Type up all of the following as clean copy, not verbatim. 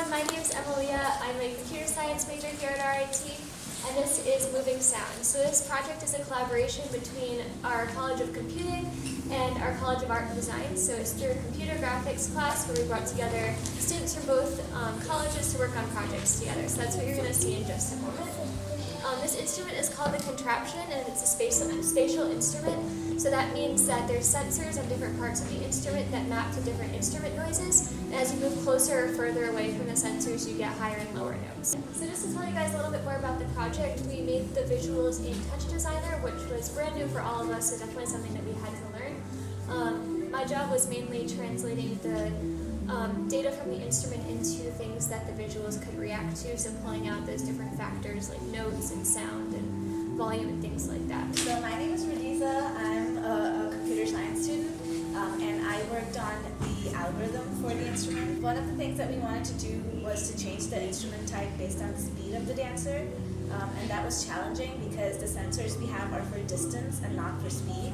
my name is Emilia. I'm a computer science major here at RIT, and this is Moving Sound. So this project is a collaboration between our College of Computing and our College of Art and Design. So it's through a computer graphics class where we brought together students from both colleges to work on projects together. So that's what you're going to see in just a moment. This instrument is called the contraption, and it's a spatial instrument. So that means that there's sensors on different parts of the instrument that map to different instrument noises. And as you move closer or further away from the sensors, you get higher and lower notes. So just to tell you guys a little bit more about the project, we made the visuals in Touch Designer, which was brand new for all of us, so definitely something that we had to learn. My job was mainly translating the data from the instrument into things that the visuals could react to, so pulling out those different factors like notes and sound and volume and things like that. So my name is Radiza. I'm a computer science student, and I worked on the algorithm for the instrument. One of the things that we wanted to do was to change the instrument type based on the speed of the dancer, and that was challenging because the sensors we have are for distance and not for speed,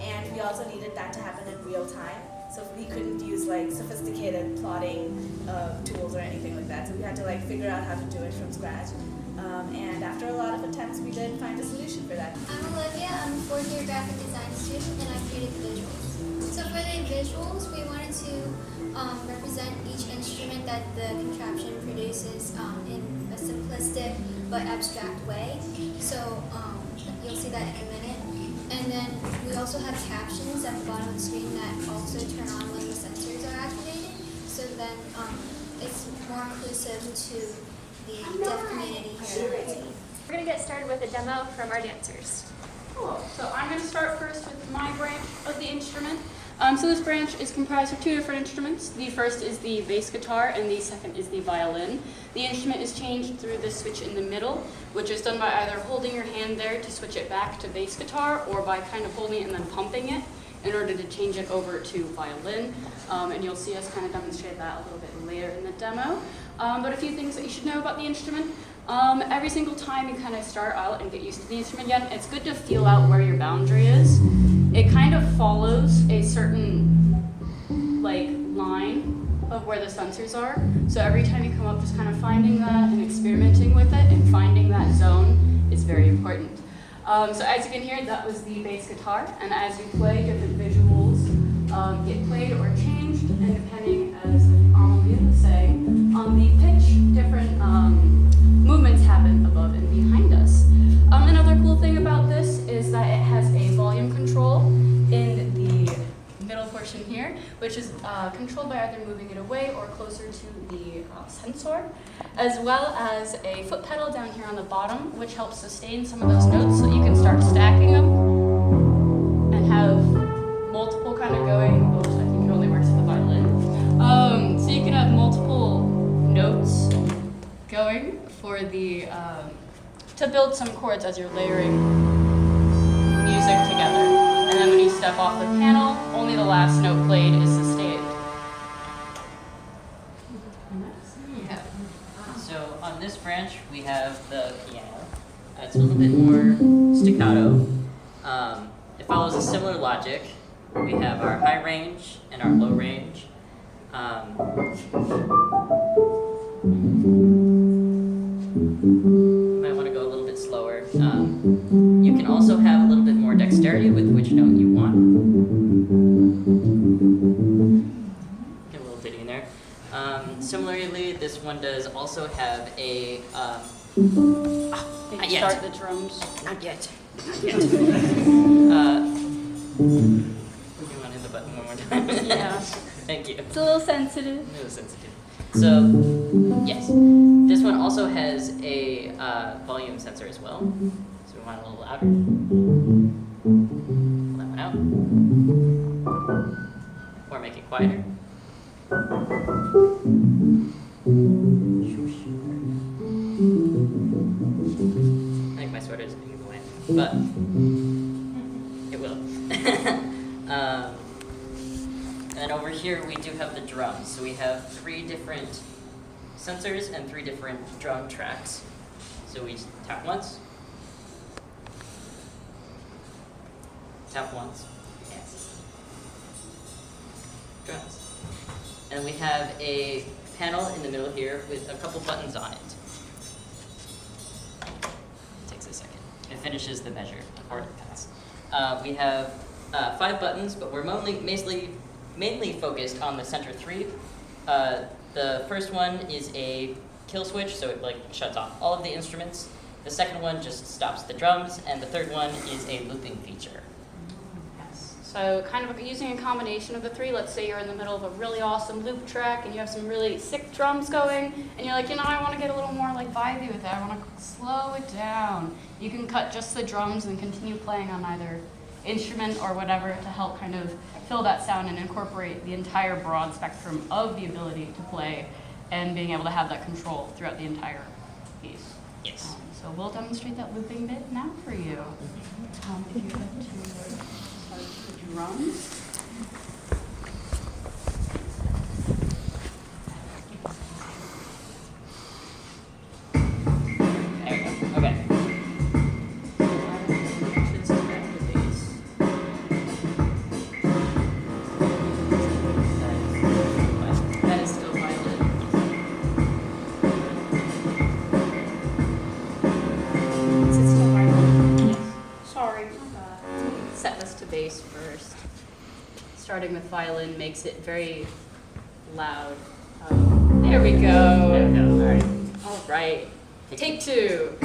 and we also needed that to happen in real time. So we couldn't use like sophisticated plotting tools or anything like that. So we had to like figure out how to do it from scratch. And after a lot of attempts, we did find a solution for that. I'm Olivia. I'm a fourth-year graphic design student, and I created the visuals. So for the visuals, we wanted to represent each instrument that the contraption produces in a simplistic but abstract way. So you'll see that in a minute. And then we also have captions at the bottom of the screen that also turn on when the sensors are activated. So then it's more inclusive to the deaf community here at RIT. We're going to get started with a demo from our dancers. Cool. So I'm going to start first with my branch of the instrument. So this branch is comprised of two different instruments. The first is the bass guitar, and the second is the violin. The instrument is changed through the switch in the middle, which is done by either holding your hand there to switch it back to bass guitar, or by kind of holding it and then pumping it in order to change it over to violin. And you'll see us kind of demonstrate that a little bit later in the demo. But a few things that you should know about the instrument. Every single time you kind of start out and get used to the instrument again, it's good to feel out where your boundary is. It kind of follows a certain line of where the sensors are. So every time you come up, just kind of finding that and experimenting with it and finding that zone is very important. So as you can hear, that was the bass guitar, and as you play, different visuals get played or changed, and depending, as Amelia was saying, on the pitch, different movements happen above and behind us. Another cool thing about this is that it has a volume control in the middle portion here, which is controlled by either moving it away or closer to the sensor, as well as a foot pedal down here on the bottom, which helps sustain some of those notes so that you can start stacking them and have multiple kind of going, which I think it only works with the violin. So you can have multiple notes going for the to build some chords as you're layering music together. And then when you step off the panel, only the last note played is sustained. Yeah. So on this branch, we have the piano. It's a little bit more staccato. It follows a similar logic. We have our high range and our low range. You might want to go a little bit slower. You can also have a little bit more dexterity with which note you want. Get a little ditty in there. Similarly, this one does also have a... not yet. Start the drums. Not yet. Not yet. You want to hit the button one more time? Yeah. Thank you. It's a little sensitive. A little sensitive. So, yes. This one also has a volume sensor as well. So we want a little louder. Pull that one out. Or make it quieter. I think my sweater is going to go in, but it will. And then over here we do have the drums. So we have 3 different sensors and 3 different drum tracks. So we tap once. Tap once. Yes. Drums. And we have a panel in the middle here with a couple buttons on it. Takes a second. It finishes the measure before it cuts. We have 5 buttons, but we're mainly focused on the center 3. The first one is a kill switch, so it shuts off all of the instruments. The second one just stops the drums, and the third one is a looping feature. Yes. So kind of using a combination of the 3. Let's say you're in the middle of a really awesome loop track and you have some really sick drums going, and you're like, I want to get a little more vibey with it. I want to slow it down. You can cut just the drums and continue playing on either instrument or whatever to help kind of fill that sound and incorporate the entire broad spectrum of the ability to play and being able to have that control throughout the entire piece. Yes. So we'll demonstrate that looping bit now for you. If you go to start the drums. There we go. Okay. That is still violin. Is it still violin? Yes. Sorry. Set this to bass first. Starting with violin makes it very loud. There we go. There we go. All right. All right. Take 2.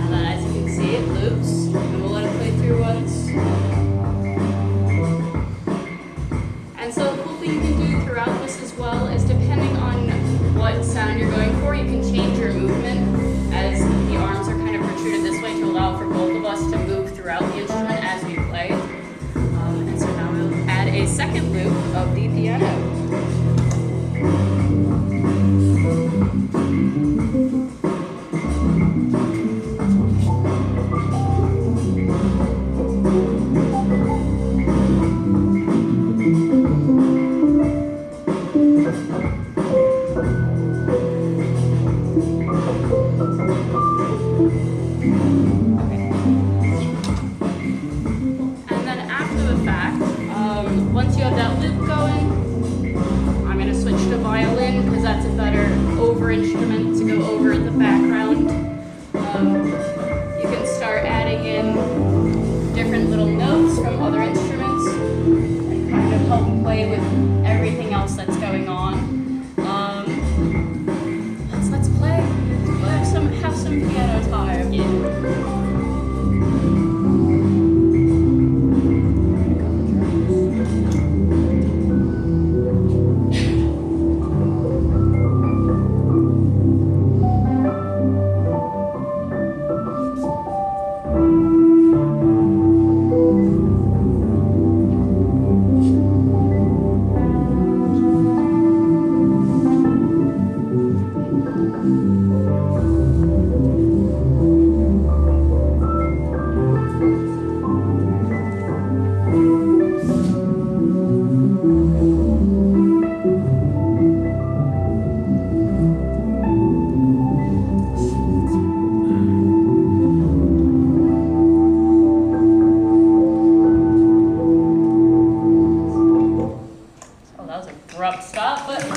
And then as you can see, it loops. And we'll let it play through once. And so the cool thing you can do throughout this as well is depending on what sound you're going for, you can change your movement as the arms are kind of protruded this way to allow for both of us to move throughout the instrument as we play. And so now we'll add a second loop of the piano. And then after the fact, once you have that loop going, I'm going to switch to violin because that's a better over instrument to go over in the background. You can start adding in different little notes from other instruments and kind of help play with everything else that's going on. Let's play. We'll have some piano time. Yeah. Oh, that was an abrupt stop, but we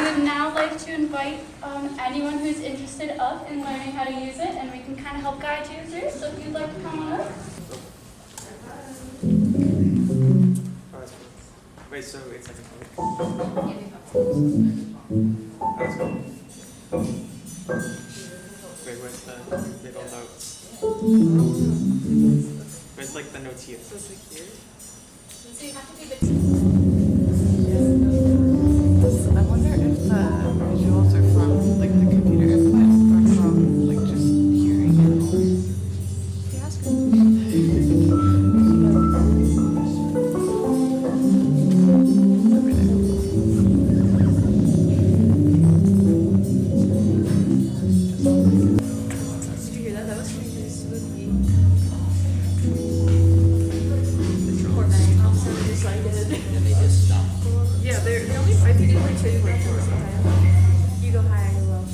would now like to invite anyone who's interested up in learning how to use it, and we can kind of help guide you through. So if you'd like to come on up. Wait, so it's like a Wait, where's the middle notes? Where's the notes here? So you have to be I wonder if the visuals are from the computer input or from just hearing it. Yeah, ask her. Over there. can like show you where it goes sometimes. You go high, I go low.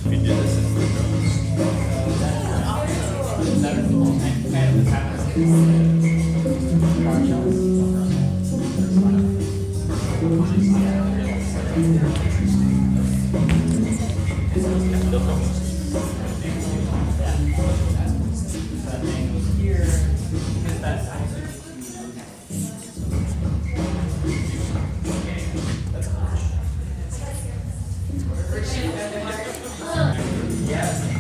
We do this as the girls. Yes.